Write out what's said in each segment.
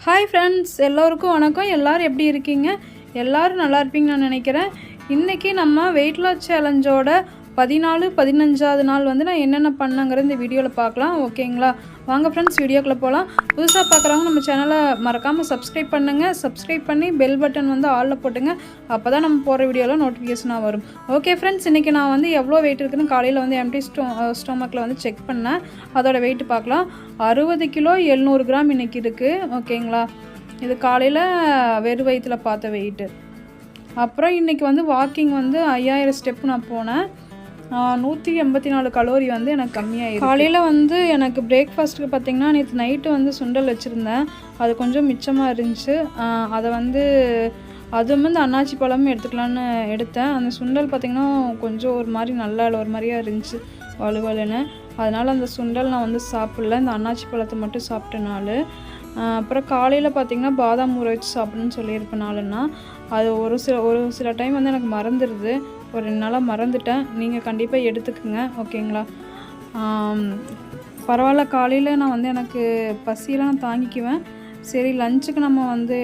Hi friends, எல்லோருக்கும் வணக்கம். எல்லோரும் எப்படி இருக்கீங்க? எல்லோரும் நல்லா இருப்பீங்கன்னு நான் நினைக்கிறேன். இன்றைக்கி நம்ம வெயிட் லாஸ் சேலஞ்சோட 15வது நாள் வந்து நான் என்னென்ன பண்ணேங்கிற இந்த வீடியோவில் பார்க்கலாம். ஓகேங்களா? வாங்க ஃப்ரெண்ட்ஸ், வீடியோக்குள்ளே போகலாம். புதுசாக பார்க்குறவங்க நம்ம சேனலை மறக்காமல் சப்ஸ்கிரைப் பண்ணுங்கள். சப்ஸ்கிரைப் பண்ணி பெல் பட்டன் வந்து ஆலில் போட்டுங்க. அப்போ தான் நம்ம போகிற வீடியோவில் நோட்டிஃபிகேஷனாக வரும். ஓகே ஃப்ரெண்ட்ஸ், இன்றைக்கி நான் வந்து எவ்வளோ வெயிட் இருக்குதுன்னு காலையில் வந்து எம்டி ஸ்டொமக்கில் வந்து செக் பண்ணேன். அதோட வெயிட் பார்க்கலாம். 60 கிலோ 700 கிராம் இன்றைக்கி இருக்குது. ஓகேங்களா? இது காலையில் வெறும் வயிற்றில் பார்த்த வெயிட்டு. அப்புறம் இன்றைக்கி வந்து வாக்கிங் வந்து 5000 ஸ்டெப்பு நான் போனேன். 184 கலோரி வந்து எனக்கு கம்மியாகிடுது. காலையில் வந்து எனக்கு பிரேக்ஃபாஸ்ட்டுக்கு பார்த்திங்கன்னா நேற்று நைட்டு வந்து சுண்டல் வச்சுருந்தேன். அது கொஞ்சம் மிச்சமாக இருந்துச்சு. அதை வந்து அதுவும் வந்து அன்னாச்சி பழமும் எடுத்துக்கலான்னு எடுத்தேன். அந்த சுண்டல் பார்த்திங்கன்னா கொஞ்சம் ஒரு மாதிரி நல்லா இல்லை, ஒரு மாதிரியாக இருந்துச்சு வலுவலுன்னு. அதனால் அந்த சுண்டல் நான் வந்து சாப்பிடல. இந்த அன்னாச்சி பழத்தை மட்டும் சாப்பிட்டனால. அப்புறம் காலையில் பார்த்திங்கன்னா பாதாம் ஊற வச்சு சாப்பிடணுன்னு சொல்லியிருப்பேன் நாளுன்னா. அது ஒரு சில டைம் வந்து எனக்கு மறந்துடுது. ஒரு 2 நாளாக மறந்துட்டேன். நீங்கள் கண்டிப்பாக எடுத்துக்குங்க. ஓகேங்களா? பரவாயில்ல, காலையில் நான் வந்து எனக்கு பசியெல்லாம் நான் தாங்கிக்குவேன். சரி, லஞ்சுக்கு நம்ம வந்து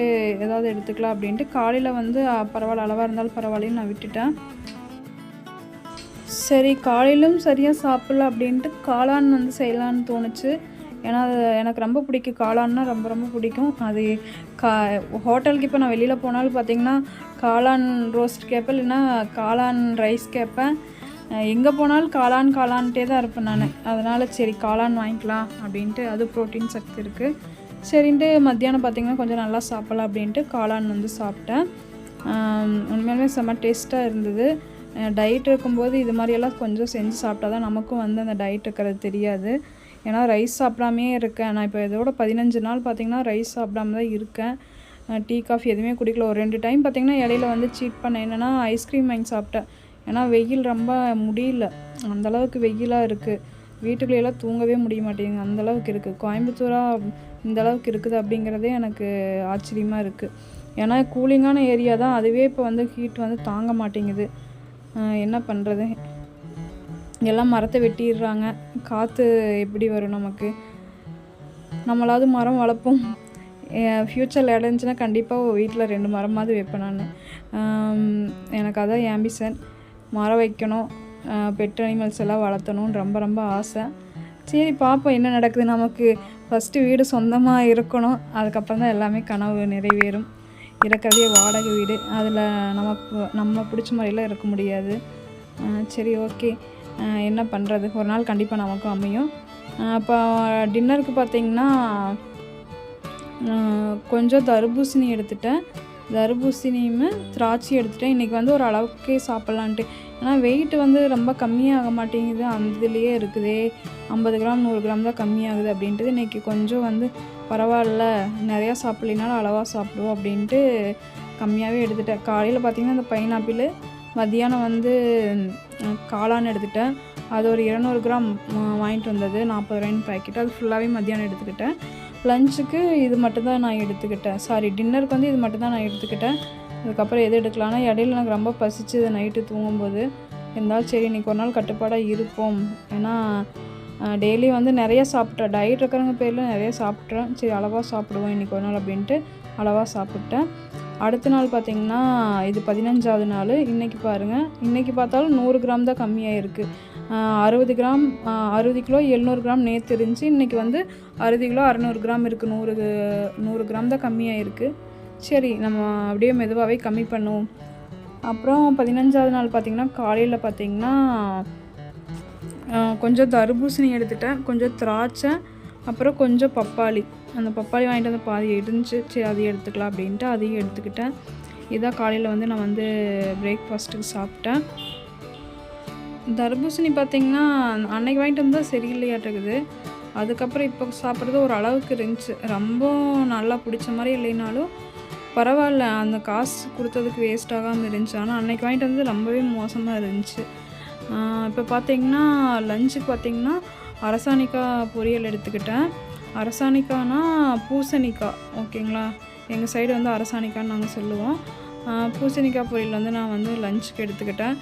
ஏதாவது எடுத்துக்கலாம் அப்படின்ட்டு காலையில் வந்து பரவாயில்ல, அளவாக இருந்தாலும் பரவாயில்லன்னு நான் விட்டுட்டேன். சரி, காலையிலும் சரியாக சாப்பிட்ல அப்படின்ட்டு காளான் வந்து செய்யலான்னு தோணுச்சு. ஏன்னா அது எனக்கு ரொம்ப பிடிக்கும். காளான்னா ரொம்ப ரொம்ப பிடிக்கும். அது ஹோட்டலுக்கு இப்போ நான் வெளியில் போனாலும் பார்த்திங்கன்னா காளான் ரோஸ்ட் கேட்பேன், இல்லைன்னா காளான் ரைஸ் கேட்பேன். எங்கே போனாலும் காளான்ட்டே தான் இருப்பேன் நான். அதனால் சரி காளான் வாங்கிக்கலாம் அப்படின்ட்டு, அது ப்ரோட்டீன் சக்தி இருக்குது. சரின்ட்டு மத்தியானம் பார்த்திங்கன்னா கொஞ்சம் நல்லா சாப்பிட்லாம் அப்படின்ட்டு காளான் வந்து சாப்பிட்டேன். உண்மையாலுமே செம்ம டேஸ்ட்டாக இருந்தது. டயட் இருக்கும்போது இது மாதிரியெல்லாம் கொஞ்சம் செஞ்சு சாப்பிட்டா தான் நமக்கும் வந்து அந்த டயட் இருக்கிறது தெரியாது. ஏன்னா ரைஸ் சாப்பிடாமே இருக்கேன். நான் இப்போ இதோட 15 நாள் பார்த்திங்கன்னா ரைஸ் சாப்பிடாம தான் இருக்கேன். டீ காஃபி எதுவுமே குடிக்கல. ஒரு 2 டைம் பார்த்திங்கன்னா இடையில வந்து சீட் பண்ணேன். என்னென்னா ஐஸ்கிரீம் வாங்கி சாப்பிட்டேன். ஏன்னா வெயில் ரொம்ப முடியல, அந்தளவுக்கு வெயிலாக இருக்குது. வீட்டுக்குள்ளேயெல்லாம் தூங்கவே முடிய மாட்டேங்குது, அந்தளவுக்கு இருக்குது. கோயம்புத்தூராக இந்தளவுக்கு இருக்குது அப்படிங்கிறதே எனக்கு ஆச்சரியமாக இருக்குது. ஏன்னா கூலிங்கான ஏரியா தான், அதுவே இப்போ வந்து ஹீட் வந்து தாங்க மாட்டேங்குது. என்ன பண்ணுறது? எல்லாம் மரத்தை வெட்டிடுறாங்க. காற்று எப்படி வரும் நமக்கு? நம்மளாவது மரம் வளர்ப்போம். ஃப்யூச்சரில் இடஞ்சுன்னா கண்டிப்பாக வீட்டில் 2 மரமாவது வைப்பேன் நான். எனக்கு அதான் ஆம்பிஷன். மரம் வைக்கணும், பெட் அனிமல்ஸ் எல்லாம் வளர்த்தணும்னு ரொம்ப ரொம்ப ஆசை. சரி, பார்ப்போம் என்ன நடக்குது. நமக்கு ஃபஸ்ட்டு வீடு சொந்தமாக இருக்கணும், அதுக்கப்புறம் தான் எல்லாமே கனவு நிறைவேறும். இருக்கிறதே வாடகை வீடு, அதில் நம்ம பிடிச்ச மாதிரிலாம் இருக்க முடியாது. சரி, ஓகே, என்ன பண்ணுறது? ஒரு நாள் கண்டிப்பாக நமக்கும் அமையும். அப்போ டின்னருக்கு பார்த்திங்கன்னா கொஞ்சம் தர்பூசணி எடுத்துட்டேன். தர்பூசணியும் திராட்சை எடுத்துட்டேன். இன்றைக்கி வந்து ஒரு அளவுக்கே சாப்பிட்லான்ட்டு. ஏன்னா வெயிட்டு வந்து ரொம்ப கம்மியாக மாட்டேங்குது, அந்த இதுலேயே இருக்குதே. 50 கிராம் 100 கிராம் தான் கம்மியாகுது அப்படின்ட்டு இன்றைக்கி கொஞ்சம் வந்து பரவாயில்ல, நிறையா சாப்பிட்லினாலும் அளவாக சாப்பிடுவோம் அப்படின்ட்டு கம்மியாகவே எடுத்துட்டேன். காலையில் பார்த்திங்கன்னா இந்த பைனாப்பிள், மத்தியானம் வந்து காளான் எடுத்துட்டேன். அது ஒரு 200 கிராம் வாங்கிட்டு வந்தது, 40 ரூபாய்னு பேக்கெட். அது ஃபுல்லாகவே மத்தியானம் எடுத்துக்கிட்டேன். லஞ்சுக்கு இது மட்டும்தான் நான் எடுத்துக்கிட்டேன். டின்னருக்கு வந்து இது மட்டும்தான் நான் எடுத்துக்கிட்டேன். அதுக்கப்புறம் எது எடுக்கலான்னா இடையில எனக்கு ரொம்ப பசிச்சுது நைட்டு தூங்கும்போது. இருந்தாலும் சரி, இன்றைக்கி ஒரு நாள் கட்டுப்பாடாக இருப்போம். ஏன்னா டெய்லி வந்து நிறையா சாப்பிட்டேன். டயட் இருக்கிறவங்க பேரில் நிறையா சாப்பிட்றேன். சரி, அளவாக சாப்பிடுவோம் இன்றைக்கி ஒரு நாள் அப்படின்ட்டு அளவாக சாப்பிட்டேன். அடுத்த நாள் பார்த்திங்கன்னா இது 15வது நாள். இன்றைக்கி பாருங்கள், இன்றைக்கி பார்த்தாலும் 100 கிராம் தான் கம்மியாக இருக்குது. 60 கிலோ 700 கிராம் நேற்று இருந்துச்சு. இன்றைக்கி வந்து 60 கிலோ 600 கிராம் இருக்குது. 100 கிராம் தான் கம்மியாக இருக்குது. சரி, நம்ம அப்படியே மெதுவாகவே கம்மி பண்ணுவோம். அப்புறம் 15வது நாள் பார்த்திங்கன்னா காலையில் பார்த்திங்கன்னா கொஞ்சம் தர்பூசணி எடுத்துட்டேன், கொஞ்சம் திராட்சை, அப்புறம் கொஞ்சம் பப்பாளி. அந்த பப்பாளி வாங்கிட்டு வந்து பாதி இருந்துச்சு. சரி, அதையும் எடுத்துக்கலாம் அப்படின்ட்டு அதையும் எடுத்துக்கிட்டேன். இதான் காலையில் வந்து நான் வந்து பிரேக்ஃபாஸ்ட்டுக்கு சாப்பிட்டேன். தர்பூசணி பார்த்திங்கன்னா அன்னைக்கு வாங்கிட்டு வந்தால் சரியில்லையாட்டுக்குது. அதுக்கப்புறம் இப்போ சாப்பிட்றது ஒரு அளவுக்கு இருந்துச்சு. ரொம்ப நல்லா பிடிச்ச மாதிரி இல்லைனாலும் பரவாயில்ல, அந்த காசு கொடுத்ததுக்கு வேஸ்ட் ஆகாமல் இருந்துச்சு. ஆனால் அன்னைக்கு வாங்கிட்டு வந்து ரொம்பவே மோசமாக இருந்துச்சு. இப்போ பார்த்திங்கன்னா லஞ்சுக்கு பார்த்திங்கன்னா அரசாணிக்காய் பொரியல் எடுத்துக்கிட்டேன். அரசாணிக்காய்னா பூசணிக்காய், ஓகேங்களா? எங்கள் சைடு வந்து அரசாணிக்காய்னு நாங்கள் சொல்லுவோம். பூசணிக்காய் பொரியல் வந்து நான் வந்து லஞ்சுக்கு எடுத்துக்கிட்டேன்.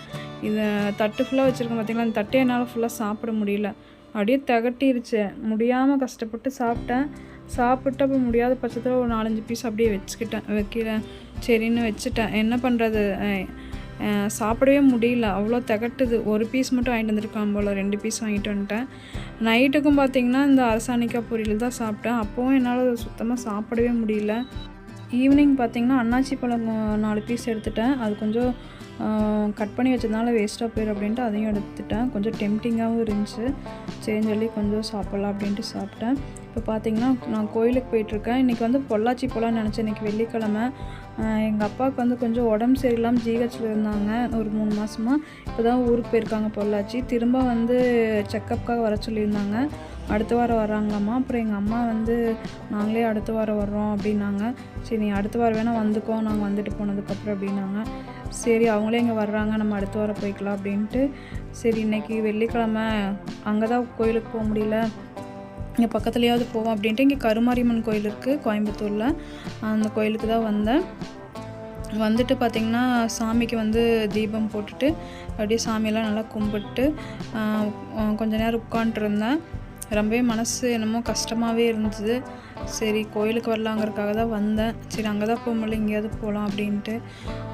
இதை தட்டு ஃபுல்லாக வச்சுருக்கேன் பார்த்திங்களா? அந்த தட்டே என்னால் ஃபுல்லாக சாப்பிட முடியல. அப்படியே திகட்டிருச்சு, முடியாமல் கஷ்டப்பட்டு சாப்பிட்டேன். சாப்பிட்டு அப்போ முடியாத பட்சத்தில் ஒரு 4-5 பீஸ் அப்படியே வைக்கிறேன் சரின்னு வச்சுட்டேன். என்ன பண்ணுறது, சாப்பிடவே முடியல, அவ்வளோ திகட்டுது. ஒரு பீஸ் மட்டும் வாங்கிட்டு வந்துருக்கலாம் போல், 2 பீஸ் வாங்கிட்டு வந்துட்டேன். நைட்டுக்கும் பார்த்திங்கன்னா இந்த அரசாணிக்காய் பொரியல் தான் சாப்பிட்டேன். அப்போவும் என்னால் சுத்தமாக சாப்பிடவே முடியல. ஈவினிங் பார்த்திங்கன்னா அன்னாச்சி பழம் 4 பீஸ் எடுத்துட்டேன். அது கொஞ்சம் கட் பண்ணி வச்சதுனால வேஸ்ட்டாக போயிடும் அப்படின்ட்டு அதையும் எடுத்துட்டேன். கொஞ்சம் டெம்டிங்காகவும் இருந்துச்சு, சரின்னு சொல்லி கொஞ்சம் சாப்பிட்லாம் அப்படின்ட்டு சாப்பிட்டேன். இப்போ பார்த்திங்கன்னா நான் கோயிலுக்கு போயிட்டுருக்கேன். இன்றைக்கி வந்து பொள்ளாச்சி போகலான்னு நினச்சேன். இன்றைக்கி வெள்ளிக்கிழமை. எங்கள் அப்பாவுக்கு வந்து கொஞ்சம் உடம்பு சரியில்லாமல் ஜிஹெச்சில் இருந்தாங்க ஒரு 3 மாதமாக. இப்போ தான் ஊருக்கு போயிருக்காங்க பொள்ளாச்சி. திரும்ப வந்து செக்கப்புக்காக வர சொல்லியிருந்தாங்க. அடுத்த வாரம் வராங்களாம்மா. அப்புறம் எங்கள் அம்மா வந்து நாங்களே அடுத்த வாரம் வர்றோம் அப்படின்னாங்க. சரி நீ அடுத்த வாரம் வேணால் வந்துக்கோ, நாங்கள் வந்துட்டு போனதுக்கப்புறம் அப்படின்னாங்க. சரி அவங்களே இங்கே வர்றாங்க, நம்ம அடுத்த வாரம் போய்க்கலாம் அப்படின்ட்டு. சரி இன்றைக்கி வெள்ளிக்கிழமை, அங்கே தான் கோயிலுக்கு போக முடியல, இங்கே பக்கத்துலேயாவது போவோம் அப்படின்ட்டு இங்கே கருமாரியம்மன் கோயில் இருக்குது கோயம்புத்தூரில், அந்த கோயிலுக்கு தான் வந்தேன். வந்துட்டு பார்த்திங்கன்னா சாமிக்கு வந்து தீபம் போட்டுட்டு அப்படியே சாமியெல்லாம் நல்லா கும்பிட்டு கொஞ்ச நேரம் உட்காண்ட்ருந்தேன். ரொம்பவே மனசு என்னமோ கஷ்டமாகவே இருந்தது. சரி கோயிலுக்கு வரலாங்கிறதுக்காக தான் வந்தேன். சரி அங்கே தான் போக முடியல, எங்கேயாவது போகலாம் அப்படின்ட்டு.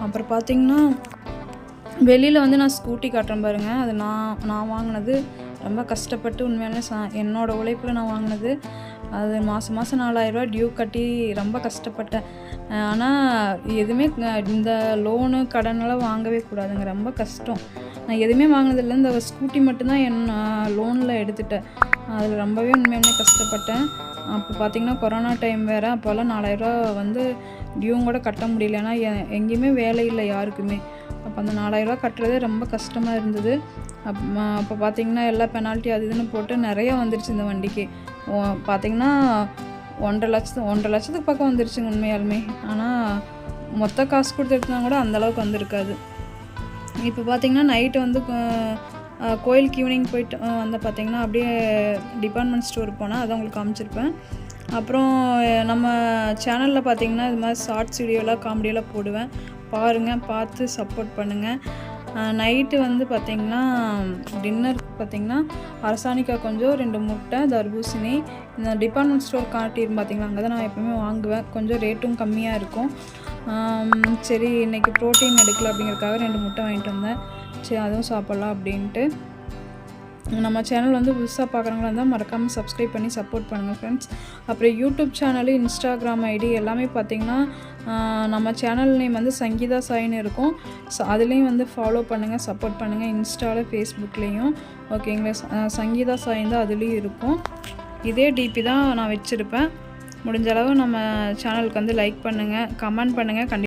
அப்புறம் பார்த்திங்கன்னா வெளியில் வந்து நான் ஸ்கூட்டி காட்டுறேன் பாருங்கள், அது நான் வாங்கினது. ரொம்ப கஷ்டப்பட்டு உண்மையாலே என்னோடய உழைப்பில் நான் வாங்கினது. அது மாதம் 4000 டியூ கட்டி ரொம்ப கஷ்டப்பட்டேன். ஆனால் எதுவுமே இந்த லோனு கடனெல்லாம் வாங்கவே கூடாதுங்க, ரொம்ப கஷ்டம். நான் எதுவுமே வாங்கினதில்லை, இந்த ஸ்கூட்டி மட்டும்தான் லோனில் எடுத்துட்டேன். அதில் ரொம்பவே உண்மையாலே கஷ்டப்பட்டேன். அப்போ பார்த்திங்கன்னா கொரோனா டைம் வேறு, அப்போல்லாம் 4000 வந்து டியூவும் கூட கட்ட முடியல. ஏன்னா எங்கேயுமே வேலை இல்லை யாருக்குமே. அப்போ அந்த 4000 கட்டுறதே ரொம்ப கஷ்டமாக இருந்தது. அப்போ பார்த்திங்கன்னா எல்லா பெனால்ட்டி அது இதுன்னு போட்டு நிறையா வந்துருச்சு இந்த வண்டிக்கு. பார்த்திங்கன்னா 1,50,000 லட்சத்துக்கு பக்கம் வந்துருச்சுங்க உண்மையாலுமே. ஆனால் மொத்த காசு கொடுத்து எடுத்துனா கூட அந்தளவுக்கு வந்திருக்காது. இப்போ பார்த்திங்கன்னா நைட்டு வந்து கோயிலுக்கு ஈவினிங் போயிட்டு வந்து பார்த்திங்கன்னா அப்படியே டிபார்ட்மெண்ட் ஸ்டோர் போனேன், அதை உங்களுக்கு காமிச்சிருப்பேன். அப்புறம் நம்ம சேனலில் பார்த்திங்கன்னா இது மாதிரி ஷார்ட்ஸ் வீடியோலாம் காமெடியெல்லாம் போடுவேன், பாருங்கள், பார்த்து சப்போர்ட் பண்ணுங்கள். நைட்டு வந்து பார்த்திங்கன்னா டின்னருக்கு பார்த்திங்கன்னா அரசாணிக்காய் கொஞ்சம் 2 முட்டை, தர்பூசணி. இந்த டிபார்ட்மெண்ட் ஸ்டோர் காட்டியிருக்கும் பார்த்திங்களா, அங்கே தான் நான் எப்போவுமே வாங்குவேன். கொஞ்சம் ரேட்டும் கம்மியாக இருக்கும். சரி இன்றைக்கி ப்ரோட்டீன் எடுக்கல அப்படிங்கிறதுக்காக 2 முட்டை வாங்கிட்டு வந்தேன். சரி அதுவும் சாப்பிட்லாம் அப்படின்ட்டு. நம்ம சேனல் வந்து புதுசாக பார்க்குறவங்களா இருந்தால் மறக்காமல் சப்ஸ்கிரைப் பண்ணி சப்போர்ட் பண்ணுங்கள் ஃப்ரெண்ட்ஸ். அப்புறம் யூடியூப் சேனலு, இன்ஸ்டாகிராம் ஐடி எல்லாமே பார்த்திங்கன்னா நம்ம சேனல் நேம் வந்து சங்கீதா சாயின்னு இருக்கும். ஸோ அதுலேயும் வந்து ஃபாலோ பண்ணுங்கள், சப்போர்ட் பண்ணுங்கள். இன்ஸ்டாவில், ஃபேஸ்புக்லேயும் ஓகேங்களா, சங்கீதா சாயின் தான் அதுலேயும் இருக்கும். இதே டிபி தான் நான் வச்சுருப்பேன். முடிஞ்ச அளவு நம்ம சேனலுக்கு வந்து லைக் பண்ணுங்கள், கமெண்ட் பண்ணுங்கள்.